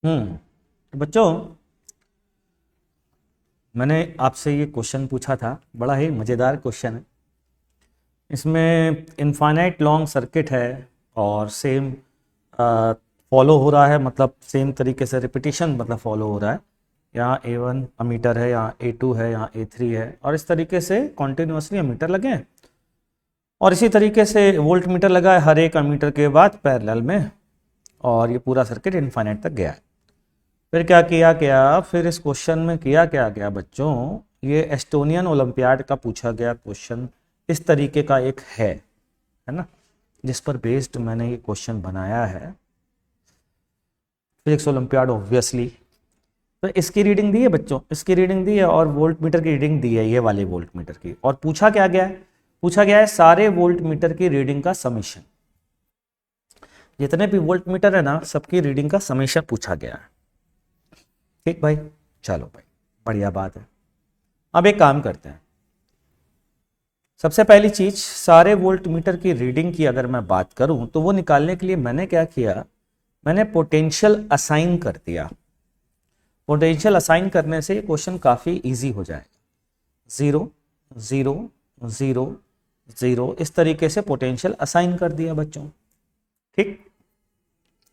तो बच्चों, मैंने आपसे ये क्वेश्चन पूछा था, बड़ा ही मज़ेदार क्वेश्चन है। इसमें इनफाइनाइट लॉन्ग सर्किट है और सेम फॉलो हो रहा है, मतलब सेम तरीके से रिपीटिशन मतलब फॉलो हो रहा है। यहाँ A1 अमीटर है, यहाँ A2 है, यहाँ A3 है, और इस तरीके से कॉन्टिन्यूसली अमीटर लगे हैं और इसी तरीके से वोल्ट मीटर लगा है हर एक अमीटर के बाद पैरेलल में, और ये पूरा सर्किट इनफाइनाइट तक गया है। फिर क्या किया गया, फिर इस क्वेश्चन में किया क्या गया बच्चों, ये एस्टोनियन ओलंपियाड का पूछा गया क्वेश्चन इस तरीके का एक है ना, जिस पर बेस्ड मैंने ये क्वेश्चन बनाया है, फिजिक्स ओलंपियाड ऑब्वियसली। तो इसकी रीडिंग दी है बच्चों, इसकी रीडिंग दी है और वोल्ट मीटर की रीडिंग दी है, ये वाले वोल्ट मीटर की। और पूछा क्या गया है, पूछा गया है सारे वोल्ट मीटर की रीडिंग का समीशन, जितने भी वोल्ट मीटर है ना सबकी रीडिंग का समीशन पूछा गया है। ठीक भाई, चलो भाई, बढ़िया बात है। अब एक काम करते हैं, सबसे पहली चीज, सारे वोल्ट मीटर की रीडिंग की अगर मैं बात करूं तो वो निकालने के लिए मैंने क्या किया, मैंने पोटेंशियल असाइन कर दिया। पोटेंशियल असाइन करने से ये क्वेश्चन काफी इजी हो जाएगा। 0 0 0 0 इस तरीके से पोटेंशियल असाइन कर दिया बच्चों। ठीक,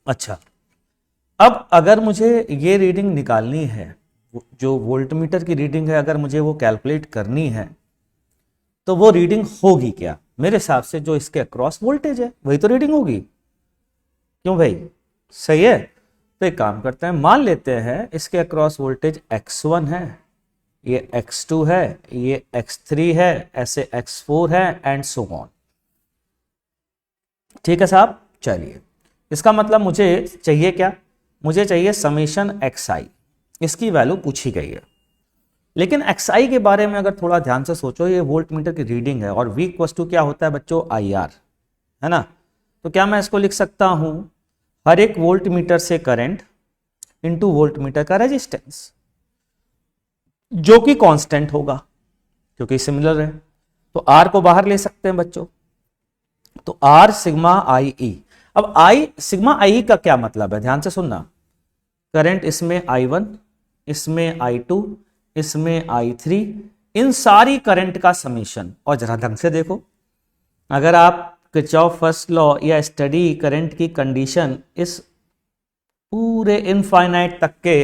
अच्छा, अब अगर मुझे ये रीडिंग निकालनी है, जो वोल्ट मीटर की रीडिंग है, अगर मुझे वो कैलकुलेट करनी है तो वो रीडिंग होगी क्या? मेरे हिसाब से जो इसके अक्रॉस वोल्टेज है वही तो रीडिंग होगी। क्यों भाई, सही है? तो एक काम करते हैं, मान लेते हैं इसके अक्रॉस वोल्टेज x1 है, ये x2 है, ये x3 है, ऐसे x4 है एंड सो ऑन। ठीक है साहब, चलिए, इसका मतलब मुझे चाहिए क्या, मुझे चाहिए समेशन xi, इसकी वैल्यू पूछी गई है। लेकिन xi के बारे में अगर थोड़ा ध्यान से सोचो, ये वोल्ट मीटर की रीडिंग है और V इक्वल्स टू क्या होता है बच्चों, IR, है ना। तो क्या मैं इसको लिख सकता हूं, हर एक वोल्ट मीटर से करंट इंटू वोल्ट मीटर का रेजिस्टेंस, जो कि कांस्टेंट होगा क्योंकि सिमिलर है। तो R को बाहर ले सकते हैं बच्चों, तो R सिग्मा IE। अब I सिग्मा IE का क्या मतलब है, ध्यान से सुनना, करंट इसमें I1, इसमें I2, इसमें I3, इन सारी करंट का समीशन। और जरा ढंग से देखो, अगर आप किरचॉफ फर्स्ट लॉ या स्टडी करंट की कंडीशन इस पूरे इनफाइनाइट तक के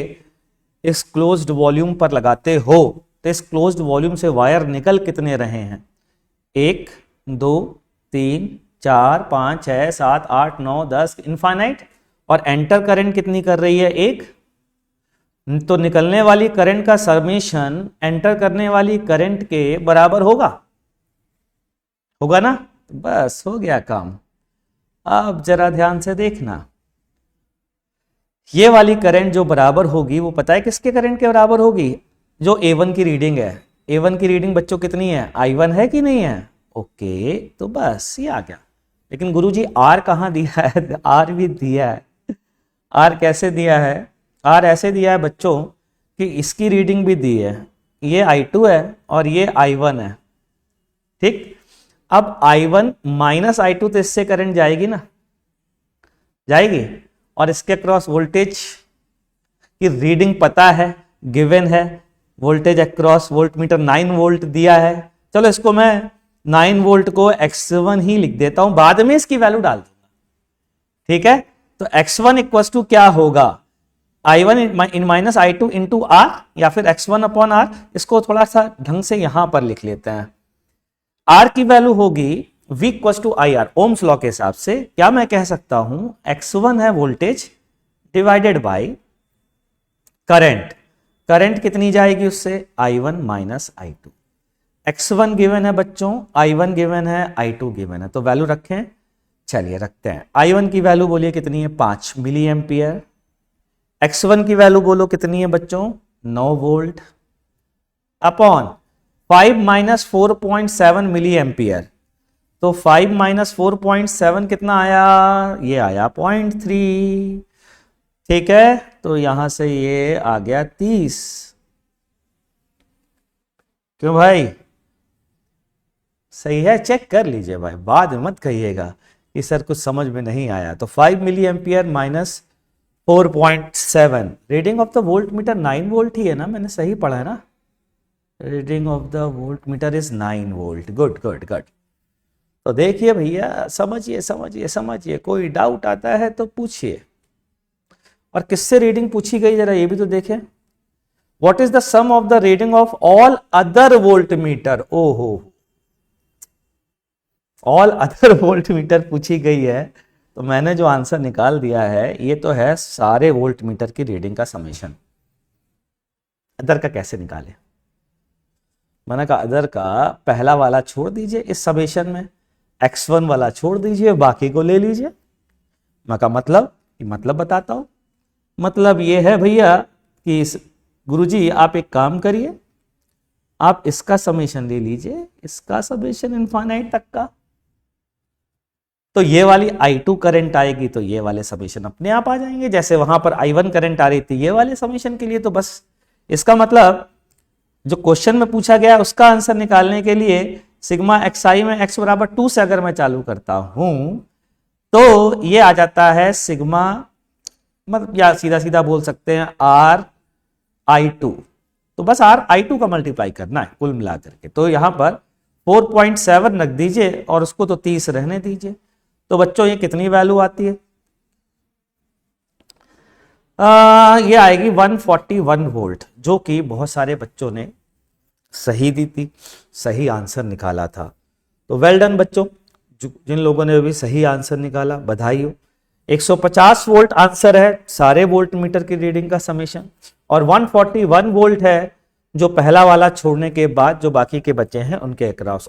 इस क्लोज्ड वॉल्यूम पर लगाते हो तो इस क्लोज्ड वॉल्यूम से वायर निकल कितने रहे हैं, 1 2 3 4 5 6 7 8 9 10, इनफाइनाइट। और एंटर करंट कितनी कर रही है, 1, तो निकलने वाली करंट का समेशन एंटर करने वाली करंट के बराबर होगा, होगा ना। बस हो गया काम। अब जरा ध्यान से देखना, ये वाली करंट जो बराबर होगी वो पता है किसके करंट के बराबर होगी, जो A1 की रीडिंग है। A1 की रीडिंग बच्चों कितनी है, I1 है कि नहीं है, ओके, तो बस ये आ गया। लेकिन गुरुजी R कहाँ दिया है, R भी दिया है। R कैसे दिया है, R ऐसे दिया है बच्चों कि इसकी रीडिंग भी दी है, ये I2 है और ये I1 है। ठीक, अब I1 माइनस I2 तो इससे करंट जाएगी ना, जाएगी, और इसके अक्रॉस वोल्टेज की रीडिंग पता है, गिवन है, voltage across volt meter 9 volt दिया है। चलो इसको मैं 9 वोल्ट को x1 ही लिख देता हूं, बाद में इसकी वैल्यू डाल दूंगा। ठीक है, तो x1 इक्वल टू क्या होगा, I1 इन माइनस I2 इंटू R, या फिर x1 अपॉन R। इसको थोड़ा सा ढंग से यहां पर लिख लेते हैं, R की वैल्यू होगी V equal to IR। Ohm's law के हिसाब से क्या मैं कह सकता हूं, x1 है voltage divided by current, current कितनी जाएगी उससे, I1 minus I2। x1 given है बच्चों, I1 गिवन है, I2 गिवन है, तो वैल्यू रखें, चलिए रखते हैं। I1 की वैल्यू बोलिए कितनी है, 5 मिली एम्पियर। x1 की वैल्यू बोलो कितनी है बच्चों, 9 volt, upon 5 minus 4.7 milli ampere. तो 5 माइनस 4.7 कितना आया, ये आया 0.3। ठीक है, तो यहां से ये आ गया 30। क्यों भाई, सही है, चेक कर लीजिए भाई, बाद में मत कहिएगा कि सर कुछ समझ में नहीं आया। तो 5 मिली ampere minus 4.7 reading of the volt meter 9 volt ही है ना, मैंने सही पढ़ा है ना। Reading of the volt meter is 9 volt. Good good good. तो देखिए भैया, समझिए समझिए समझिए, कोई डाउट आता है तो पूछिए। और किससे रीडिंग पूछी गई जरा ये भी तो देखें। What is the sum of the reading of all other volt meter. ओहो, ऑल अदर वोल्ट मीटर पूछी गई है, तो मैंने जो आंसर निकाल दिया है ये तो है सारे वोल्ट मीटर की रीडिंग का समेशन। अदर का कैसे निकाले? मैंने कहा अदर का पहला वाला छोड़ दीजिए इस समेशन में, x1 वाला छोड़ दीजिए, बाकी को ले लीजिए। मैं कहा मतलब बताता हूं। मतलब ये है भैया कि गुरुजी आप एक काम करिए, आप इसका समेशन ले लीजिए, इसका समेशन इनफाइनाइट तक का, तो ये वाली I2 करंट आएगी तो ये वाले समेशन अपने आप आ जाएंगे। जैसे वहां पर I1 करंट आ रही थी ये वाले समेशन के लिए, तो बस इसका मतलब जो क्वेश्चन में पूछा गया उसका आंसर निकालने के लिए सिग्मा xi में x बराबर 2 से अगर मैं चालू करता हूं तो ये आ जाता है सिग्मा, मतलब या सीधा सीधा बोल सकते हैं RI2। तो बस RI2 का मल्टीप्लाई करना है कुल मिलाकर के। तो यहां पर 4.7 रख दीजिए और उसको तो 30 रहने दीजिए। तो बच्चों ये कितनी वैल्यू आती है? ये आएगी 141 वोल्ट, जो कि बहुत सारे बच्चों ने सही दी थी, सही आंसर निकाला था। तो वेल डन बच्चों, जिन लोगों ने भी सही आंसर निकाला बधाई हो। 150 वोल्ट आंसर है सारे वोल्ट मीटर की रीडिंग का समेशन, और 141 वोल्ट है जो पहला वाला छोड़ने के बाद जो बाकी के बचे हैं उनके अक्रॉस।